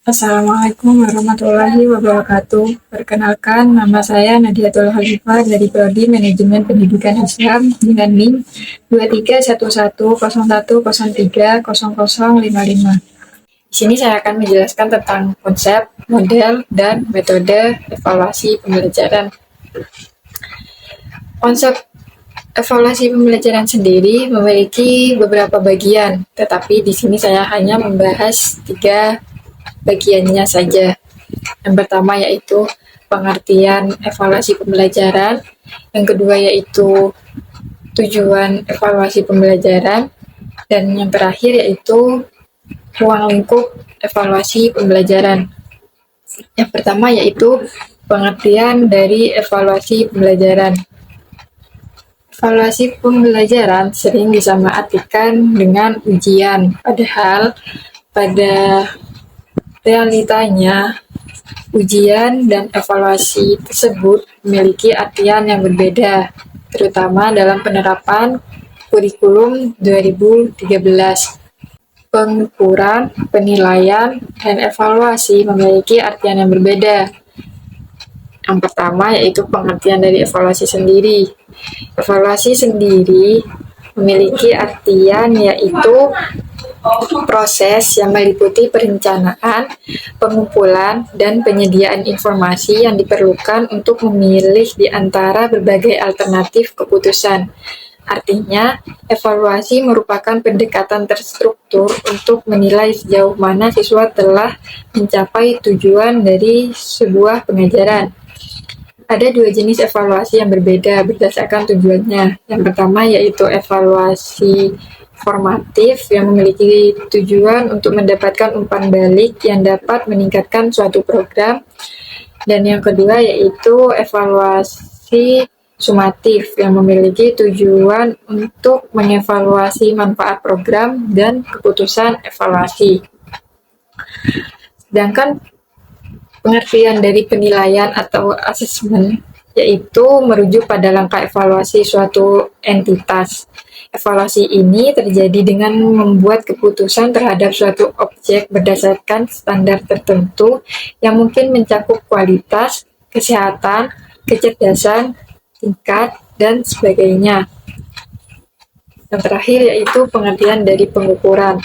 Assalamualaikum warahmatullahi wabarakatuh. Perkenalkan, nama saya Nadiatul Khalifah dari Prodi Manajemen Pendidikan Islam dengan NIM 231101030055. Di sini saya akan menjelaskan tentang konsep, model, dan metode evaluasi pembelajaran. Konsep evaluasi pembelajaran sendiri memiliki beberapa bagian, tetapi di sini saya hanya membahas 3 bagiannya saja. Yang pertama yaitu pengertian evaluasi pembelajaran, yang kedua yaitu tujuan evaluasi pembelajaran, dan yang terakhir yaitu ruang lingkup evaluasi pembelajaran. Yang pertama yaitu pengertian dari evaluasi pembelajaran. Evaluasi pembelajaran sering disamaartikan dengan ujian, padahal pada realitanya ujian dan evaluasi tersebut memiliki artian yang berbeda, terutama dalam penerapan kurikulum 2013. Pengukuran, penilaian, dan evaluasi memiliki artian yang berbeda. Yang pertama yaitu pengertian dari evaluasi sendiri. Evaluasi sendiri memiliki artian yaitu proses yang meliputi perencanaan, pengumpulan, dan penyediaan informasi yang diperlukan untuk memilih di antara berbagai alternatif keputusan. Artinya, evaluasi merupakan pendekatan terstruktur untuk menilai sejauh mana siswa telah mencapai tujuan dari sebuah pengajaran. Ada 2 jenis evaluasi yang berbeda berdasarkan tujuannya. Yang pertama yaitu evaluasi formatif yang memiliki tujuan untuk mendapatkan umpan balik yang dapat meningkatkan suatu program. Dan yang kedua yaitu evaluasi sumatif yang memiliki tujuan untuk mengevaluasi manfaat program dan keputusan evaluasi. Sedangkan pengertian dari penilaian atau asesmen yaitu merujuk pada langkah evaluasi suatu entitas. Evaluasi ini terjadi dengan membuat keputusan terhadap suatu objek berdasarkan standar tertentu yang mungkin mencakup kualitas, kesehatan, kecerdasan, tingkat, dan sebagainya. Yang terakhir yaitu pengertian dari pengukuran.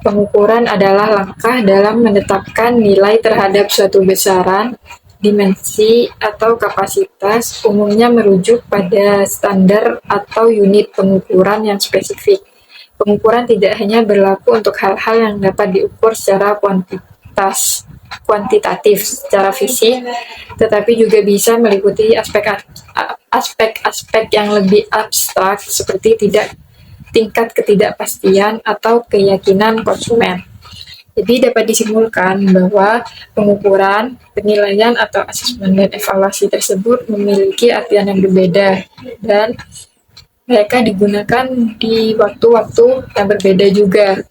Pengukuran adalah langkah dalam menetapkan nilai terhadap suatu besaran, dimensi, atau kapasitas, umumnya merujuk pada standar atau unit pengukuran yang spesifik. Pengukuran tidak hanya berlaku untuk hal-hal yang dapat diukur secara kuantitatif secara fisik, tetapi juga bisa meliputi aspek-aspek yang lebih abstrak seperti tingkat ketidakpastian atau keyakinan konsumen. Jadi dapat disimpulkan bahwa pengukuran, penilaian atau asesmen dan evaluasi tersebut memiliki artian yang berbeda dan mereka digunakan di waktu-waktu yang berbeda juga.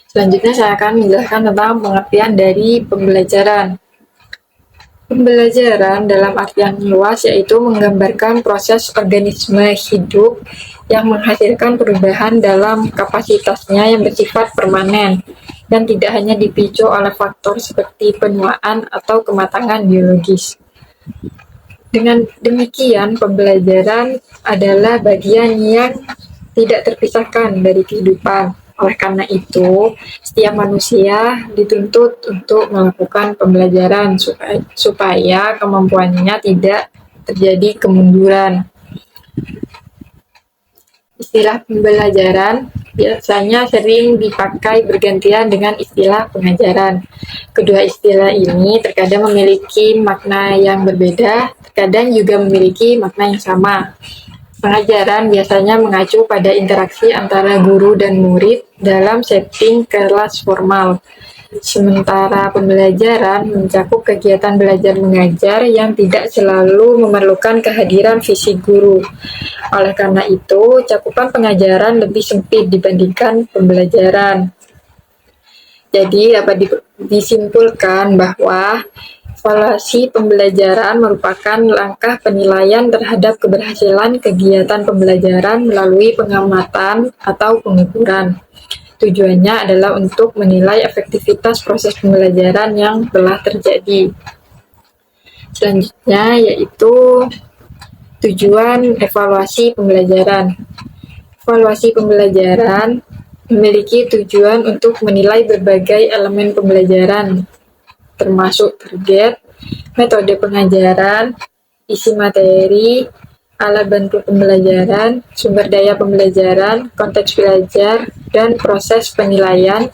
Selanjutnya saya akan menjelaskan tentang pengertian dari pembelajaran. Pembelajaran dalam artian luas yaitu menggambarkan proses organisme hidup yang menghasilkan perubahan dalam kapasitasnya yang bersifat permanen dan tidak hanya dipicu oleh faktor seperti penuaan atau kematangan biologis. Dengan demikian, pembelajaran adalah bagian yang tidak terpisahkan dari kehidupan. Oleh karena itu, setiap manusia dituntut untuk melakukan pembelajaran supaya kemampuannya tidak terjadi kemunduran. Istilah pembelajaran biasanya sering dipakai bergantian dengan istilah pengajaran. Kedua istilah ini terkadang memiliki makna yang berbeda, terkadang juga memiliki makna yang sama. Pengajaran biasanya mengacu pada interaksi antara guru dan murid dalam setting kelas formal. Sementara pembelajaran mencakup kegiatan belajar mengajar yang tidak selalu memerlukan kehadiran fisik guru. Oleh karena itu, cakupan pengajaran lebih sempit dibandingkan pembelajaran. Jadi dapat disimpulkan bahwa evaluasi pembelajaran merupakan langkah penilaian terhadap keberhasilan kegiatan pembelajaran melalui pengamatan atau pengukuran. Tujuannya adalah untuk menilai efektivitas proses pembelajaran yang telah terjadi. Selanjutnya yaitu tujuan evaluasi pembelajaran. Evaluasi pembelajaran memiliki tujuan untuk menilai berbagai elemen pembelajaran, termasuk target, metode pengajaran, isi materi, alat bantu pembelajaran, sumber daya pembelajaran, konteks belajar, dan proses penilaian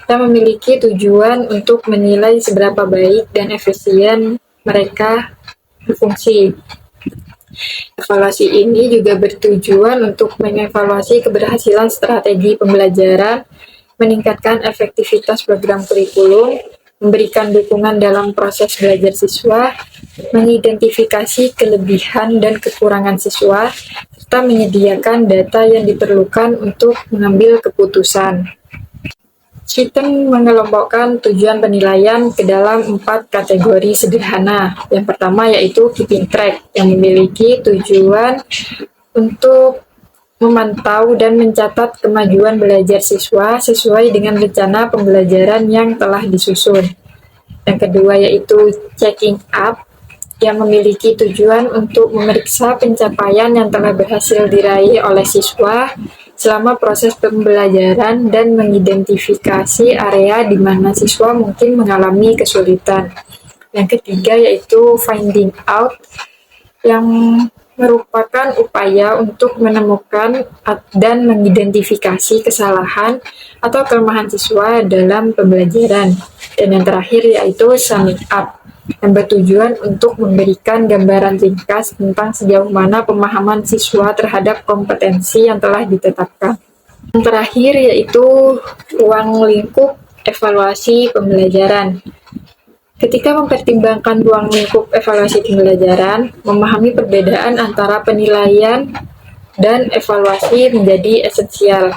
yang memiliki tujuan untuk menilai seberapa baik dan efisien mereka berfungsi. Evaluasi ini juga bertujuan untuk mengevaluasi keberhasilan strategi pembelajaran, meningkatkan efektivitas program kurikulum, memberikan dukungan dalam proses belajar siswa, mengidentifikasi kelebihan dan kekurangan siswa, serta menyediakan data yang diperlukan untuk mengambil keputusan. Sweeten mengelompokkan tujuan penilaian ke dalam 4 kategori sederhana. Yang pertama yaitu keeping track, yang memiliki tujuan untuk memantau dan mencatat kemajuan belajar siswa sesuai dengan rencana pembelajaran yang telah disusun. Yang kedua yaitu checking up, yang memiliki tujuan untuk memeriksa pencapaian yang telah berhasil diraih oleh siswa selama proses pembelajaran dan mengidentifikasi area di mana siswa mungkin mengalami kesulitan. Yang ketiga yaitu finding out, yang merupakan upaya untuk menemukan dan mengidentifikasi kesalahan atau kelemahan siswa dalam pembelajaran. Dan yang terakhir yaitu summing up, yang bertujuan untuk memberikan gambaran ringkas tentang sejauh mana pemahaman siswa terhadap kompetensi yang telah ditetapkan. Yang terakhir yaitu ruang lingkup evaluasi pembelajaran. Ketika mempertimbangkan ruang lingkup evaluasi pembelajaran, memahami perbedaan antara penilaian dan evaluasi menjadi esensial.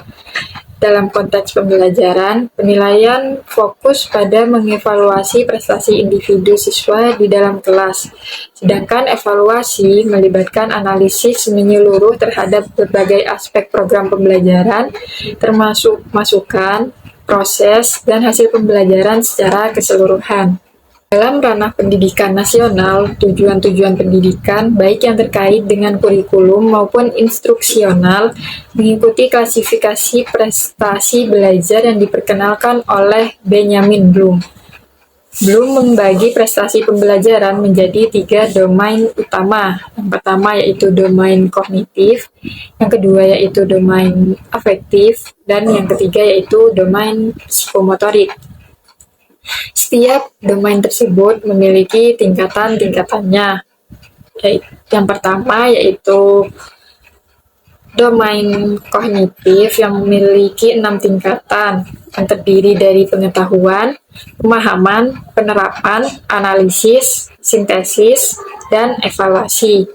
Dalam konteks pembelajaran, penilaian fokus pada mengevaluasi prestasi individu siswa di dalam kelas, sedangkan evaluasi melibatkan analisis menyeluruh terhadap berbagai aspek program pembelajaran, termasuk masukan, proses, dan hasil pembelajaran secara keseluruhan. Dalam ranah pendidikan nasional, tujuan-tujuan pendidikan, baik yang terkait dengan kurikulum maupun instruksional, mengikuti klasifikasi prestasi belajar yang diperkenalkan oleh Benjamin Bloom. Bloom membagi prestasi pembelajaran menjadi 3 domain utama. Yang pertama yaitu domain kognitif, yang kedua yaitu domain afektif, dan yang ketiga yaitu domain psikomotorik. Setiap domain tersebut memiliki tingkatan-tingkatannya. Yang pertama yaitu domain kognitif yang memiliki 6 tingkatan yang terdiri dari pengetahuan, pemahaman, penerapan, analisis, sintesis, dan evaluasi.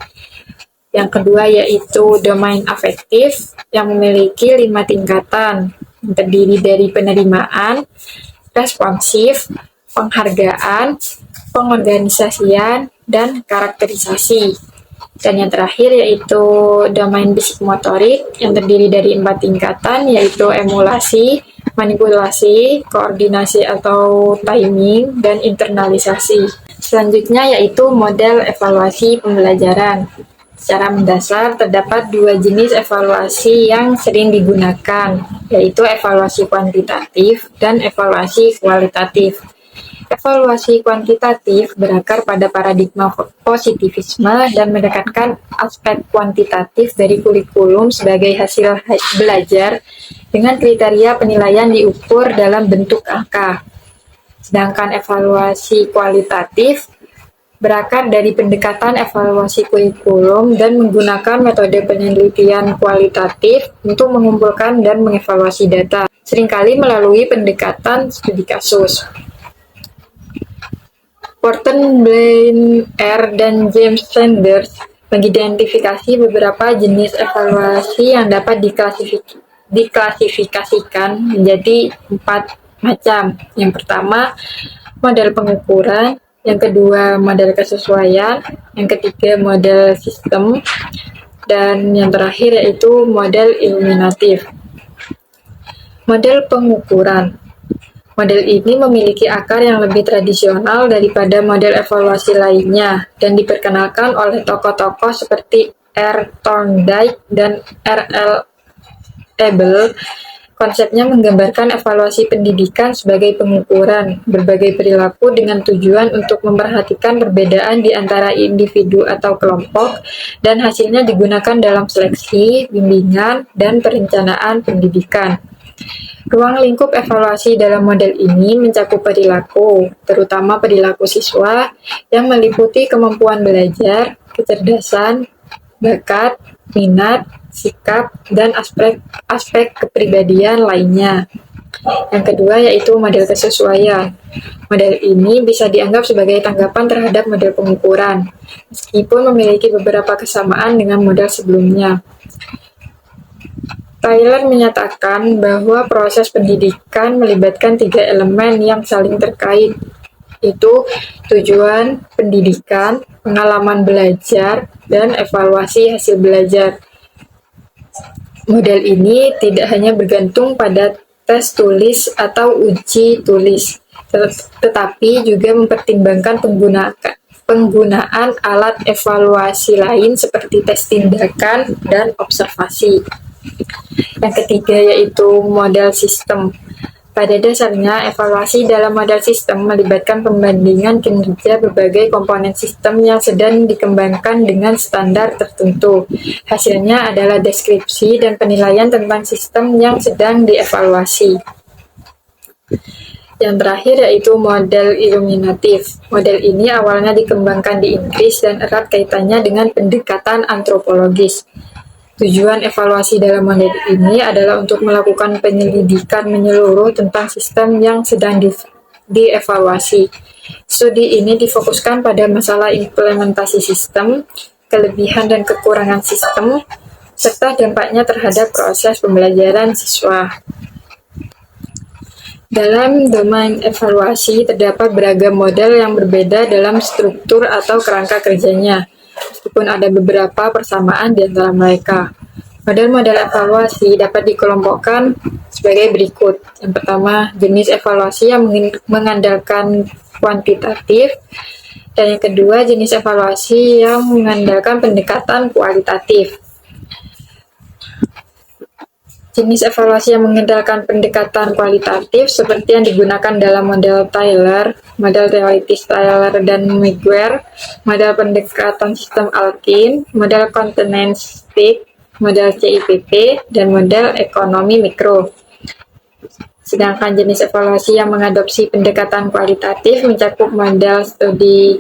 Yang kedua yaitu domain afektif yang memiliki 5 tingkatan yang terdiri dari penerimaan, responsif, penghargaan, pengorganisasian, dan karakterisasi. Dan yang terakhir yaitu domain psikomotorik yang terdiri dari 4 tingkatan yaitu emulasi, manipulasi, koordinasi atau timing, dan internalisasi. Selanjutnya yaitu model evaluasi pembelajaran. Secara mendasar, terdapat 2 jenis evaluasi yang sering digunakan, yaitu evaluasi kuantitatif dan evaluasi kualitatif. Evaluasi kuantitatif berakar pada paradigma positivisme dan menekankan aspek kuantitatif dari kurikulum sebagai hasil belajar dengan kriteria penilaian diukur dalam bentuk angka. Sedangkan evaluasi kualitatif berakar dari pendekatan evaluasi kurikulum dan menggunakan metode penelitian kualitatif untuk mengumpulkan dan mengevaluasi data, seringkali melalui pendekatan studi kasus. Porter, Blaine, R, dan James Sanders mengidentifikasi beberapa jenis evaluasi yang dapat diklasifikasikan menjadi 4 macam. Yang pertama, model pengukuran. Yang kedua, model kesesuaian. Yang ketiga, model sistem. Dan yang terakhir yaitu model iluminatif. Model pengukuran. Model ini memiliki akar yang lebih tradisional daripada model evaluasi lainnya dan diperkenalkan oleh tokoh-tokoh seperti R. Thorndike dan R. L. Abel. Konsepnya menggambarkan evaluasi pendidikan sebagai pengukuran berbagai perilaku dengan tujuan untuk memperhatikan perbedaan di antara individu atau kelompok, dan hasilnya digunakan dalam seleksi, bimbingan, dan perencanaan pendidikan. Ruang lingkup evaluasi dalam model ini mencakup perilaku, terutama perilaku siswa, yang meliputi kemampuan belajar, kecerdasan, bakat, minat, sikap, dan aspek kepribadian lainnya. Yang kedua yaitu model kesesuaian. Model ini bisa dianggap sebagai tanggapan terhadap model pengukuran, meskipun memiliki beberapa kesamaan dengan model sebelumnya. Tyler menyatakan bahwa proses pendidikan melibatkan 3 elemen yang saling terkait, yaitu tujuan pendidikan, pengalaman belajar, dan evaluasi hasil belajar. Model ini tidak hanya bergantung pada tes tulis atau uji tulis, tetapi juga mempertimbangkan penggunaan alat evaluasi lain seperti tes tindakan dan observasi. Yang ketiga yaitu model sistem. Pada dasarnya, evaluasi dalam model sistem melibatkan pembandingan kinerja berbagai komponen sistem yang sedang dikembangkan dengan standar tertentu. Hasilnya adalah deskripsi dan penilaian tentang sistem yang sedang dievaluasi. Yang terakhir yaitu model iluminatif. Model ini awalnya dikembangkan di Inggris dan erat kaitannya dengan pendekatan antropologis. Tujuan evaluasi dalam model ini adalah untuk melakukan penyelidikan menyeluruh tentang sistem yang sedang dievaluasi. Studi ini difokuskan pada masalah implementasi sistem, kelebihan dan kekurangan sistem, serta dampaknya terhadap proses pembelajaran siswa. Dalam domain evaluasi, terdapat beragam model yang berbeda dalam struktur atau kerangka kerjanya, meskipun ada beberapa persamaan di antara mereka. Model-model evaluasi dapat dikelompokkan sebagai berikut. Yang pertama, jenis evaluasi yang mengandalkan kuantitatif, dan yang kedua, jenis evaluasi yang mengandalkan pendekatan kualitatif. Jenis evaluasi yang mengandalkan pendekatan kualitatif seperti yang digunakan dalam model Tyler, model teoritis Tyler dan Maguire, model pendekatan sistem Alkin, model Contenance Peak, model CIPP, dan model ekonomi mikro. Sedangkan jenis evaluasi yang mengadopsi pendekatan kualitatif mencakup model studi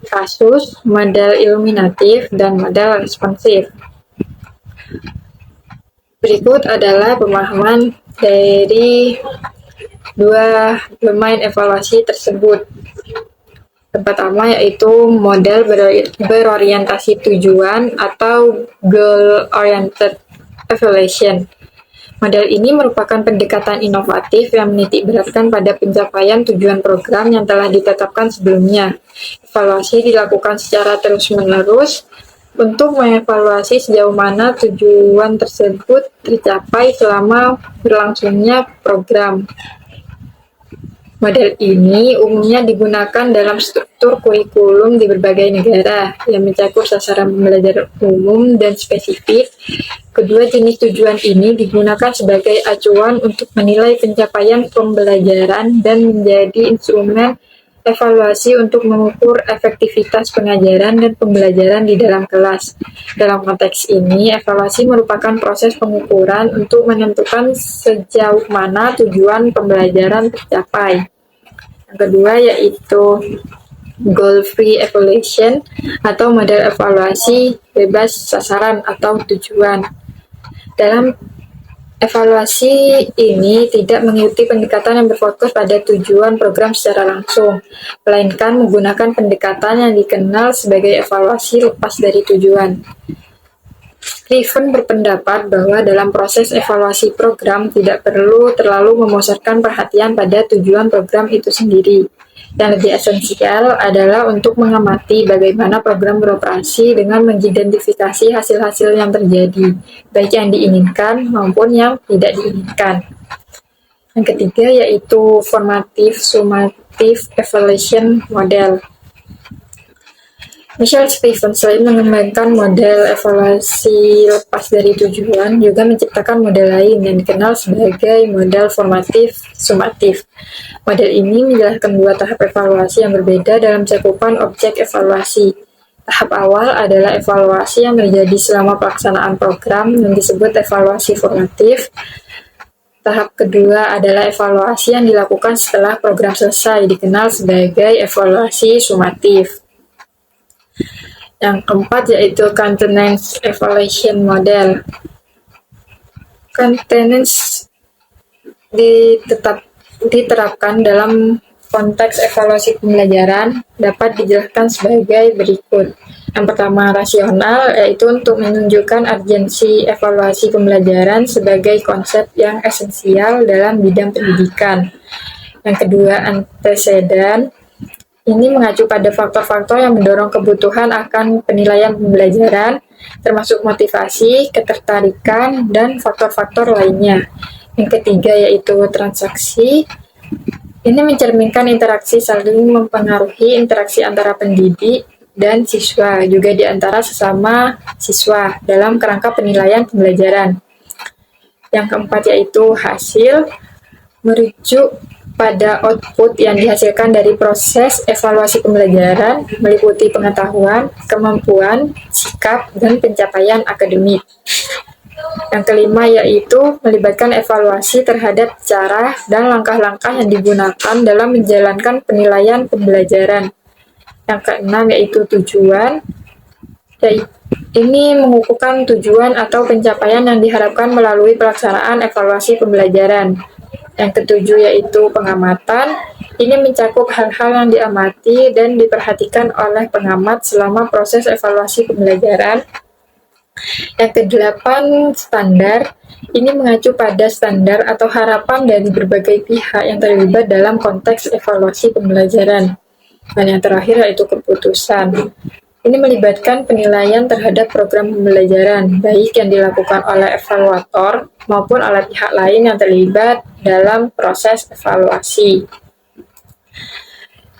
kasus, model iluminatif, dan model responsif. Berikut adalah pemahaman dari dua domain evaluasi tersebut. Yang pertama yaitu model berorientasi tujuan atau goal-oriented evaluation. Model ini merupakan pendekatan inovatif yang menitikberatkan pada pencapaian tujuan program yang telah ditetapkan sebelumnya. Evaluasi dilakukan secara terus-menerus untuk mengevaluasi sejauh mana tujuan tersebut tercapai selama berlangsungnya program. Model ini umumnya digunakan dalam struktur kurikulum di berbagai negara yang mencakup sasaran pembelajaran umum dan spesifik. Kedua jenis tujuan ini digunakan sebagai acuan untuk menilai pencapaian pembelajaran dan menjadi instrumen evaluasi untuk mengukur efektivitas pengajaran dan pembelajaran di dalam kelas. Dalam konteks ini, evaluasi merupakan proses pengukuran untuk menentukan sejauh mana tujuan pembelajaran tercapai. Yang kedua yaitu goal-free evaluation atau model evaluasi bebas sasaran atau tujuan. Dalam evaluasi ini tidak mengikuti pendekatan yang berfokus pada tujuan program secara langsung, melainkan menggunakan pendekatan yang dikenal sebagai evaluasi lepas dari tujuan. Griffin berpendapat bahwa dalam proses evaluasi program tidak perlu terlalu memusatkan perhatian pada tujuan program itu sendiri. Yang lebih esensial adalah untuk mengamati bagaimana program beroperasi dengan mengidentifikasi hasil-hasil yang terjadi, baik yang diinginkan maupun yang tidak diinginkan. Yang ketiga yaitu formative summative evaluation model. Michelle Stevens selain mengembangkan model evaluasi lepas dari tujuan, juga menciptakan model lain yang dikenal sebagai model formatif sumatif. Model ini menjelaskan dua tahap evaluasi yang berbeda dalam cakupan objek evaluasi. Tahap awal adalah evaluasi yang terjadi selama pelaksanaan program yang disebut evaluasi formatif. Tahap kedua adalah evaluasi yang dilakukan setelah program selesai, dikenal sebagai evaluasi sumatif. Yang keempat yaitu Continuous Evaluation Model. Continuous diterapkan dalam konteks evaluasi pembelajaran dapat dijelaskan sebagai berikut. Yang pertama, rasional, yaitu untuk menunjukkan urgensi evaluasi pembelajaran sebagai konsep yang esensial dalam bidang pendidikan. Yang kedua, antecedent. Ini mengacu pada faktor-faktor yang mendorong kebutuhan akan penilaian pembelajaran, termasuk motivasi, ketertarikan, dan faktor-faktor lainnya. Yang ketiga yaitu transaksi. Ini mencerminkan interaksi saling mempengaruhi interaksi antara pendidik dan siswa, juga di antara sesama siswa dalam kerangka penilaian pembelajaran. Yang keempat yaitu hasil, merujuk pada output yang dihasilkan dari proses evaluasi pembelajaran, meliputi pengetahuan, kemampuan, sikap, dan pencapaian akademik. Yang kelima yaitu melibatkan evaluasi terhadap cara dan langkah-langkah yang digunakan dalam menjalankan penilaian pembelajaran. Yang keenam yaitu tujuan. Ini mengukuhkan tujuan atau pencapaian yang diharapkan melalui pelaksanaan evaluasi pembelajaran. Yang ketujuh yaitu pengamatan. Ini mencakup hal-hal yang diamati dan diperhatikan oleh pengamat selama proses evaluasi pembelajaran. Yang kedelapan, standar. Ini mengacu pada standar atau harapan dari berbagai pihak yang terlibat dalam konteks evaluasi pembelajaran. Dan yang terakhir yaitu keputusan. Ini melibatkan penilaian terhadap program pembelajaran, baik yang dilakukan oleh evaluator maupun oleh pihak lain yang terlibat dalam proses evaluasi.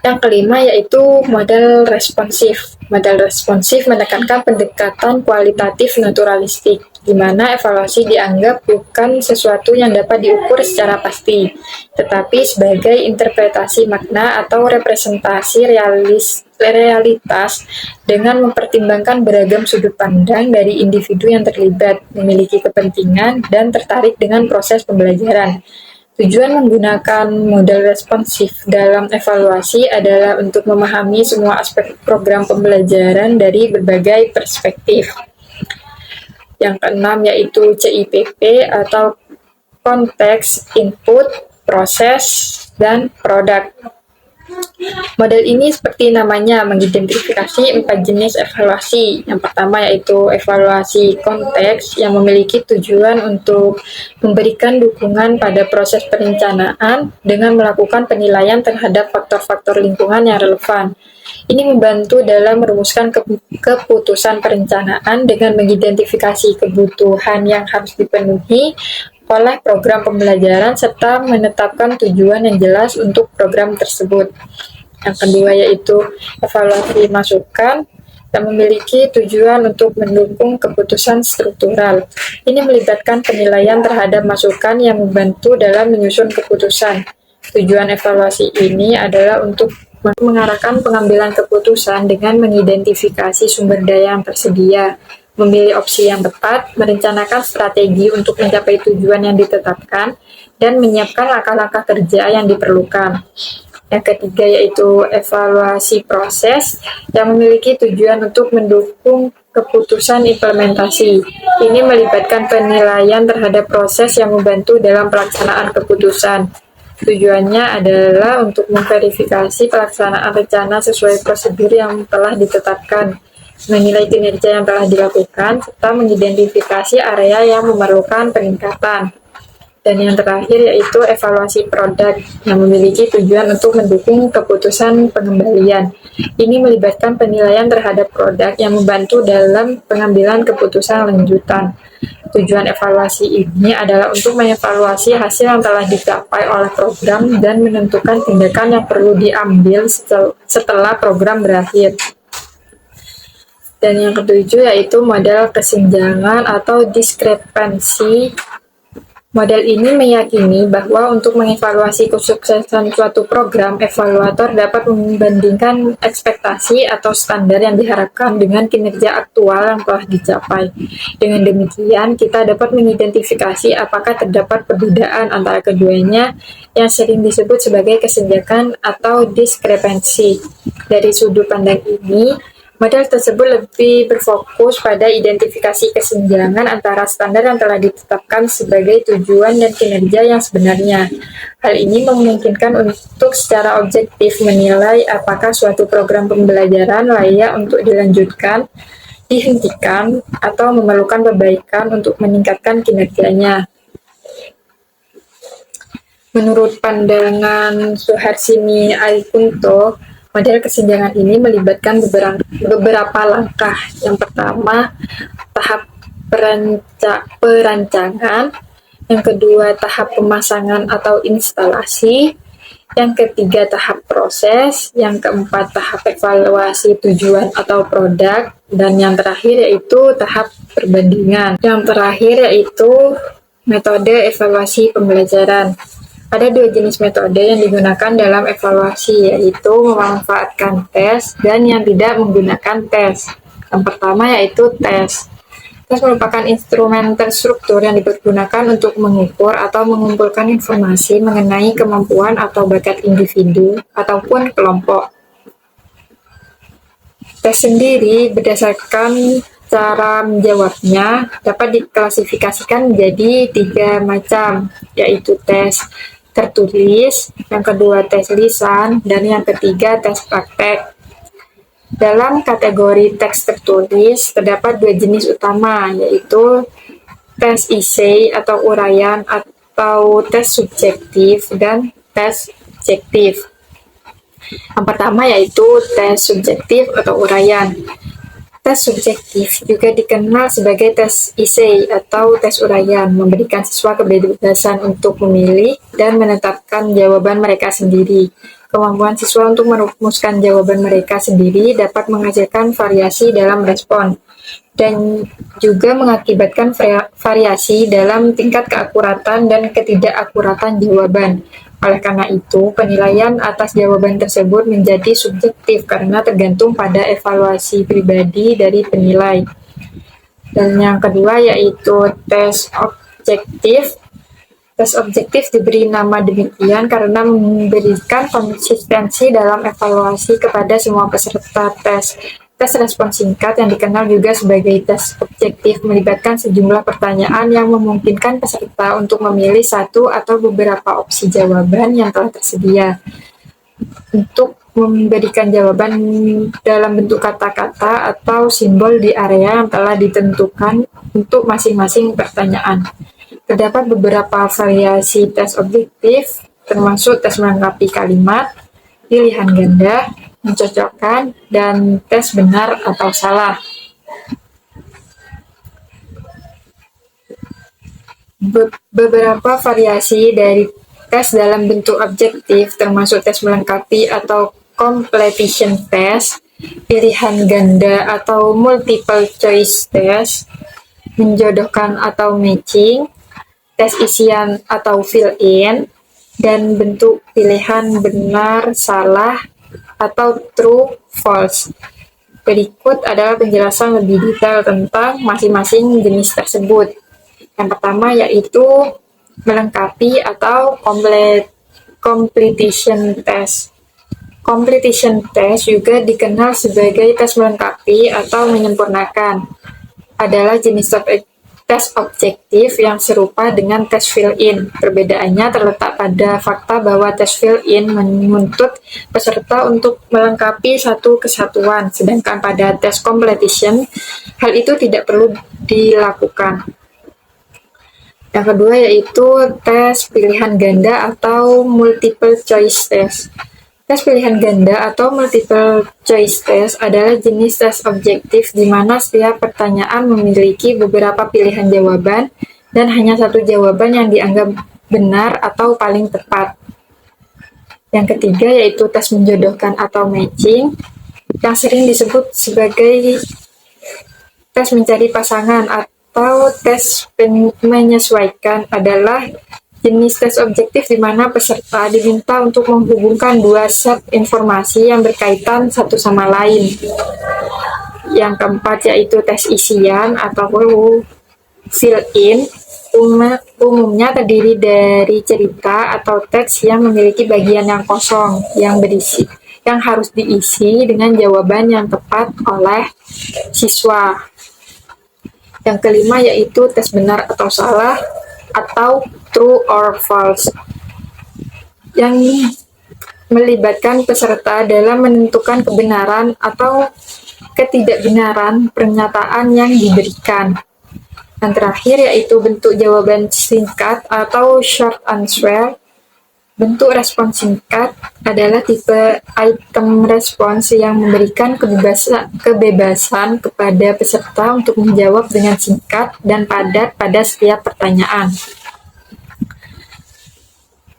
Yang kelima yaitu model responsif. Model responsif menekankan pendekatan kualitatif naturalistik, di mana evaluasi dianggap bukan sesuatu yang dapat diukur secara pasti, tetapi sebagai interpretasi makna atau representasi realitas dengan mempertimbangkan beragam sudut pandang dari individu yang terlibat, memiliki kepentingan, dan tertarik dengan proses pembelajaran. Tujuan menggunakan model responsif dalam evaluasi adalah untuk memahami semua aspek program pembelajaran dari berbagai perspektif. Yang keenam yaitu CIPP atau konteks, input, proses, dan produk. Model ini seperti namanya mengidentifikasi 4 jenis evaluasi. Yang pertama yaitu evaluasi konteks yang memiliki tujuan untuk memberikan dukungan pada proses perencanaan dengan melakukan penilaian terhadap faktor-faktor lingkungan yang relevan. Ini membantu dalam merumuskan keputusan perencanaan dengan mengidentifikasi kebutuhan yang harus dipenuhi oleh program pembelajaran serta menetapkan tujuan yang jelas untuk program tersebut. Yang kedua yaitu evaluasi masukan yang memiliki tujuan untuk mendukung keputusan struktural. Ini melibatkan penilaian terhadap masukan yang membantu dalam menyusun keputusan. Tujuan evaluasi ini adalah untuk mengarahkan pengambilan keputusan dengan mengidentifikasi sumber daya yang tersedia, memilih opsi yang tepat, merencanakan strategi untuk mencapai tujuan yang ditetapkan, dan menyiapkan langkah-langkah kerja yang diperlukan. Yang ketiga yaitu evaluasi proses yang memiliki tujuan untuk mendukung keputusan implementasi. Ini melibatkan penilaian terhadap proses yang membantu dalam pelaksanaan keputusan. Tujuannya adalah untuk memverifikasi pelaksanaan rencana sesuai prosedur yang telah ditetapkan, menilai kinerja yang telah dilakukan, serta mengidentifikasi area yang memerlukan peningkatan. Dan yang terakhir yaitu evaluasi produk yang memiliki tujuan untuk mendukung keputusan pengembalian. Ini melibatkan penilaian terhadap produk yang membantu dalam pengambilan keputusan lanjutan. tujuan evaluasi ini adalah untuk mengevaluasi hasil yang telah dicapai oleh program dan menentukan tindakan yang perlu diambil setelah program berakhir. Dan yang ketujuh yaitu model kesenjangan atau diskrepansi. Model ini meyakini bahwa untuk mengevaluasi kesuksesan suatu program, evaluator dapat membandingkan ekspektasi atau standar yang diharapkan dengan kinerja aktual yang telah dicapai. Dengan demikian, kita dapat mengidentifikasi apakah terdapat perbedaan antara keduanya yang sering disebut sebagai kesenjangan atau diskrepansi. Dari sudut pandang ini, model tersebut lebih berfokus pada identifikasi kesenjangan antara standar yang telah ditetapkan sebagai tujuan dan kinerja yang sebenarnya. Hal ini memungkinkan untuk secara objektif menilai apakah suatu program pembelajaran layak untuk dilanjutkan, dihentikan, atau memerlukan perbaikan untuk meningkatkan kinerjanya. Menurut pandangan Suharsini Aikunto, model kesenjangan ini melibatkan beberapa langkah. Yang pertama, tahap perancangan. Yang kedua, tahap pemasangan atau instalasi. Yang ketiga, tahap proses. Yang keempat, tahap evaluasi tujuan atau produk. Dan yang terakhir yaitu tahap perbandingan. Yang terakhir yaitu metode evaluasi pembelajaran. Ada dua jenis metode yang digunakan dalam evaluasi, yaitu memanfaatkan tes dan yang tidak menggunakan tes. Yang pertama yaitu tes. Tes merupakan instrumen terstruktur yang dipergunakan untuk mengukur atau mengumpulkan informasi mengenai kemampuan atau bakat individu ataupun kelompok. Tes sendiri berdasarkan cara menjawabnya dapat diklasifikasikan menjadi 3 macam, yaitu tes tertulis, yang kedua tes lisan, dan yang ketiga tes praktek. Dalam kategori teks tertulis, terdapat 2 jenis utama, yaitu tes essay atau uraian atau tes subjektif dan tes objektif. Yang pertama yaitu tes subjektif atau uraian. Tes subjektif juga dikenal sebagai tes essay atau tes uraian, memberikan siswa kebebasan untuk memilih dan menetapkan jawaban mereka sendiri. Kemampuan siswa untuk merumuskan jawaban mereka sendiri dapat menghasilkan variasi dalam respon dan juga mengakibatkan variasi dalam tingkat keakuratan dan ketidakakuratan jawaban. Oleh karena itu, penilaian atas jawaban tersebut menjadi subjektif karena tergantung pada evaluasi pribadi dari penilai. Dan yang kedua yaitu tes objektif. Tes objektif diberi nama demikian karena memberikan konsistensi dalam evaluasi kepada semua peserta tes. Tes respon singkat yang dikenal juga sebagai tes objektif melibatkan sejumlah pertanyaan yang memungkinkan peserta untuk memilih satu atau beberapa opsi jawaban yang telah tersedia. Untuk memberikan jawaban dalam bentuk kata-kata atau simbol di area yang telah ditentukan untuk masing-masing pertanyaan. Terdapat beberapa variasi tes objektif, termasuk tes melengkapi kalimat, pilihan ganda, mencocokkan, dan tes benar atau salah. Beberapa variasi dari tes dalam bentuk objektif termasuk tes melengkapi atau completion test, pilihan ganda atau multiple choice test, menjodohkan atau matching, tes isian atau fill in, dan bentuk pilihan benar, salah, atau true, false. Berikut adalah penjelasan lebih detail tentang masing-masing jenis tersebut. Yang pertama yaitu melengkapi atau completion test. Completion test juga dikenal sebagai tes melengkapi atau menyempurnakan. Adalah jenis tes objektif yang serupa dengan tes fill-in. Perbedaannya terletak pada fakta bahwa tes fill-in menuntut peserta untuk melengkapi satu kesatuan, sedangkan pada tes completion, hal itu tidak perlu dilakukan. Yang kedua yaitu tes pilihan ganda atau multiple choice test. Tes pilihan ganda atau multiple choice test adalah jenis tes objektif di mana setiap pertanyaan memiliki beberapa pilihan jawaban dan hanya satu jawaban yang dianggap benar atau paling tepat. Yang ketiga yaitu tes menjodohkan atau matching, yang sering disebut sebagai tes mencari pasangan atau tes menyesuaikan, adalah jenis tes objektif di mana peserta diminta untuk menghubungkan dua set informasi yang berkaitan satu sama lain. Yang keempat yaitu tes isian atau fill-in, umumnya terdiri dari cerita atau teks yang memiliki bagian yang kosong yang harus diisi dengan jawaban yang tepat oleh siswa. Yang kelima yaitu tes benar atau salah atau true or false, yang melibatkan peserta dalam menentukan kebenaran atau ketidakbenaran pernyataan yang diberikan. Yang terakhir yaitu bentuk jawaban singkat atau short answer. Bentuk respons singkat adalah tipe item respons yang memberikan kebebasan kepada peserta untuk menjawab dengan singkat dan padat pada setiap pertanyaan.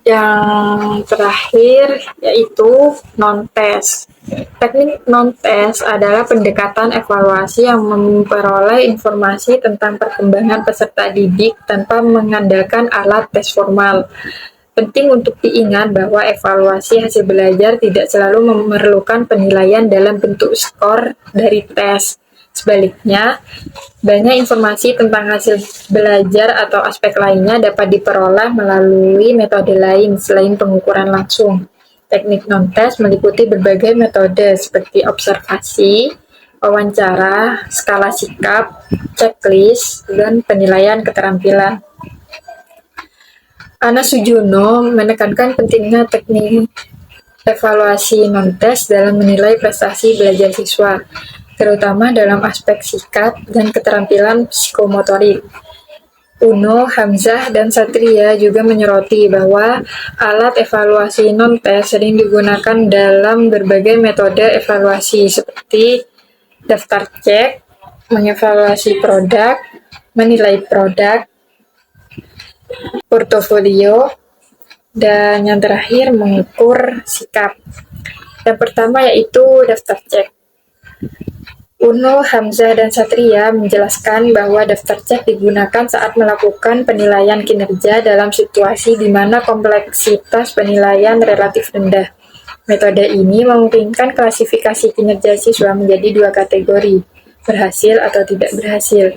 Yang terakhir yaitu non-test. Teknik non-test adalah pendekatan evaluasi yang memperoleh informasi tentang perkembangan peserta didik tanpa mengandalkan alat tes formal. Penting untuk diingat bahwa evaluasi hasil belajar tidak selalu memerlukan penilaian dalam bentuk skor dari tes. Sebaliknya, banyak informasi tentang hasil belajar atau aspek lainnya dapat diperoleh melalui metode lain selain pengukuran langsung. Teknik non-tes meliputi berbagai metode seperti observasi, wawancara, skala sikap, checklist, dan penilaian keterampilan. Ana Sujono menekankan pentingnya teknik evaluasi non-tes dalam menilai prestasi belajar siswa, terutama dalam aspek sikap dan keterampilan psikomotorik. Uno, Hamzah, dan Satria juga menyoroti bahwa alat evaluasi non-tes sering digunakan dalam berbagai metode evaluasi seperti daftar cek, mengevaluasi produk, menilai produk, portofolio, dan yang terakhir mengukur sikap. Yang pertama yaitu daftar cek. Uno, Hamzah, dan Satria menjelaskan bahwa daftar cek digunakan saat melakukan penilaian kinerja dalam situasi di mana kompleksitas penilaian relatif rendah. Metode ini memungkinkan klasifikasi kinerja siswa menjadi dua kategori, berhasil atau tidak berhasil.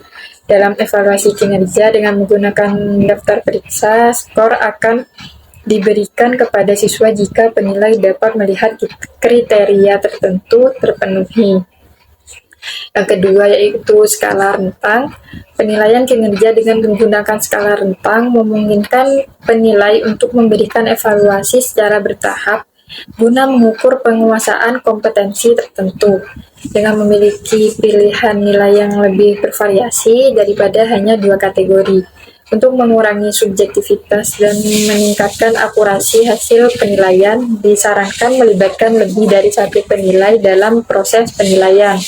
Dalam evaluasi kinerja dengan menggunakan daftar periksa, skor akan diberikan kepada siswa jika penilai dapat melihat kriteria tertentu terpenuhi. Yang kedua yaitu skala rentang. Penilaian kinerja dengan menggunakan skala rentang memungkinkan penilai untuk memberikan evaluasi secara bertahap guna mengukur penguasaan kompetensi tertentu dengan memiliki pilihan nilai yang lebih bervariasi daripada hanya dua kategori. Untuk mengurangi subjektivitas dan meningkatkan akurasi hasil penilaian, disarankan melibatkan lebih dari satu penilai dalam proses penilaian.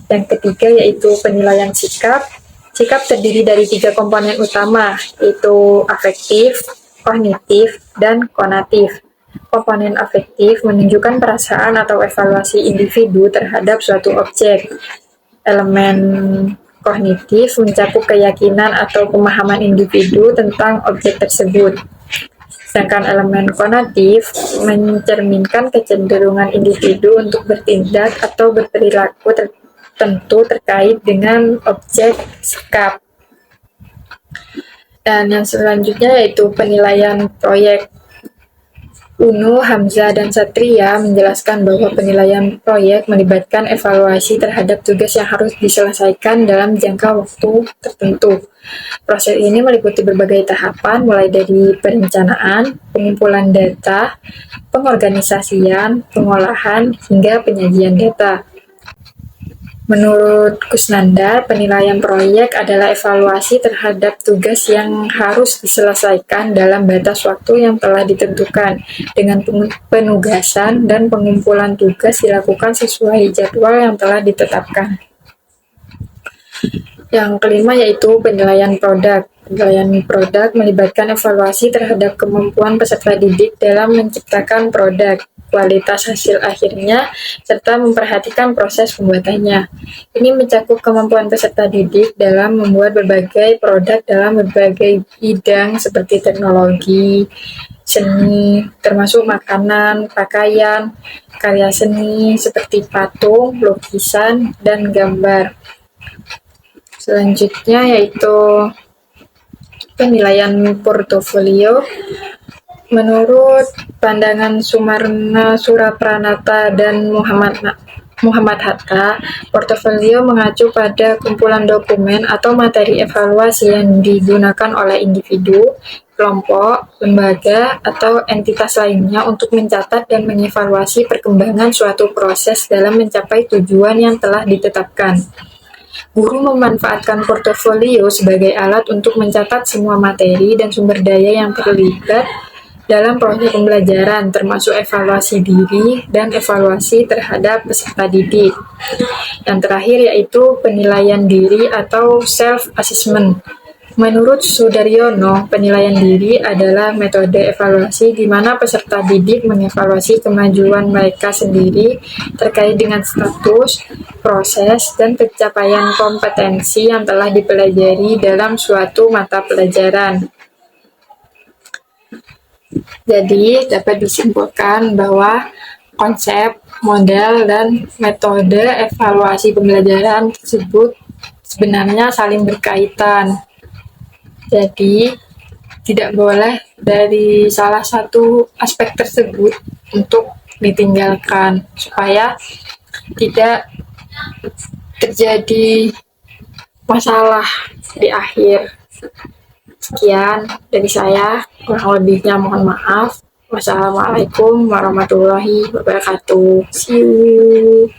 Yang ketiga yaitu penilaian sikap. Sikap terdiri dari 3 komponen utama, yaitu afektif, kognitif, dan konatif. Komponen afektif menunjukkan perasaan atau evaluasi individu terhadap suatu objek. Elemen kognitif mencakup keyakinan atau pemahaman individu tentang objek tersebut. Sedangkan elemen konatif mencerminkan kecenderungan individu untuk bertindak atau berperilaku tertentu terkait dengan objek sikap. Dan yang selanjutnya yaitu penilaian proyek. Uno, Hamzah, dan Satria menjelaskan bahwa penilaian proyek melibatkan evaluasi terhadap tugas yang harus diselesaikan dalam jangka waktu tertentu. Proses ini meliputi berbagai tahapan, mulai dari perencanaan, pengumpulan data, pengorganisasian, pengolahan, hingga penyajian data. Menurut Kusnandar, penilaian proyek adalah evaluasi terhadap tugas yang harus diselesaikan dalam batas waktu yang telah ditentukan, dengan penugasan dan pengumpulan tugas dilakukan sesuai jadwal yang telah ditetapkan. Yang kelima yaitu penilaian produk. Penilaian produk melibatkan evaluasi terhadap kemampuan peserta didik dalam menciptakan produk, kualitas hasil akhirnya, serta memperhatikan proses pembuatannya. Ini mencakup kemampuan peserta didik dalam membuat berbagai produk dalam berbagai bidang seperti teknologi, seni, termasuk makanan, pakaian, karya seni seperti patung, lukisan, dan gambar. Selanjutnya yaitu penilaian portofolio. Menurut pandangan Sumarna Surapranata dan Muhammad Hatta, portofolio mengacu pada kumpulan dokumen atau materi evaluasi yang digunakan oleh individu, kelompok, lembaga, atau entitas lainnya untuk mencatat dan mengevaluasi perkembangan suatu proses dalam mencapai tujuan yang telah ditetapkan. Guru memanfaatkan portofolio sebagai alat untuk mencatat semua materi dan sumber daya yang terlibat dalam proses pembelajaran, termasuk evaluasi diri dan evaluasi terhadap peserta didik. Yang terakhir yaitu penilaian diri atau self-assessment. Menurut Sudaryono, penilaian diri adalah metode evaluasi di mana peserta didik mengevaluasi kemajuan mereka sendiri terkait dengan status, proses, dan pencapaian kompetensi yang telah dipelajari dalam suatu mata pelajaran. Jadi, dapat disimpulkan bahwa konsep, model, dan metode evaluasi pembelajaran tersebut sebenarnya saling berkaitan. Jadi, tidak boleh dari salah satu aspek tersebut untuk ditinggalkan, supaya tidak terjadi masalah di akhir. Sekian dari saya, kurang lebihnya mohon maaf. Wassalamualaikum warahmatullahi wabarakatuh. See you.